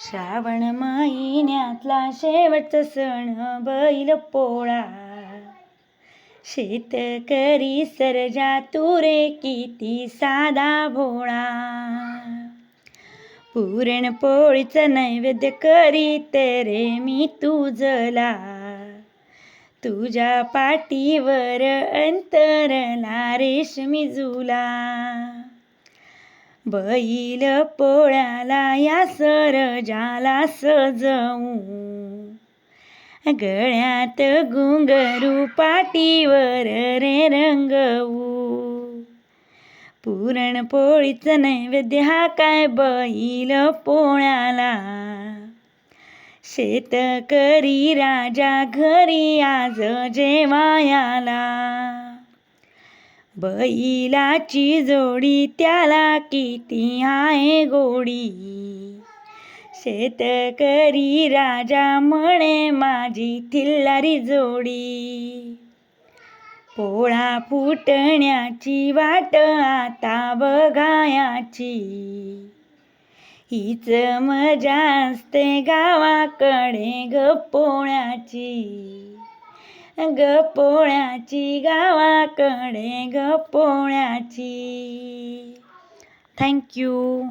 श्रावण महिन्यातला शेवटचा सण बैल पोळा. शेतकरी सर्जा तू रे किती साधा भोळा. पुरणपोळीचं नैवेद्य करीत रे मी तुझला. तुझ्या पाठीवर अंतरला रेशमी झुला. बैल पोळ्याला या सर्जाला सजवू. गळ्यात घुंगरू पाठीवर रे रंगवू. पुरणपोळीचं नैवेद्य हा काय बैल पोळ्याला. शेतकरी राजा घरी आज जेवायाला. बैलाची जोडी त्याला किती आहे गोडी. शेतकरी राजा म्हणे माझी थिल्लारी जोडी. पोळा फुटण्याची वाट आता बघायाची. हीच मजा असते गावाकडे ग पोळ्याची. ग पोळ्याची गावाकडे ग पोळ्याची. थँक्यू.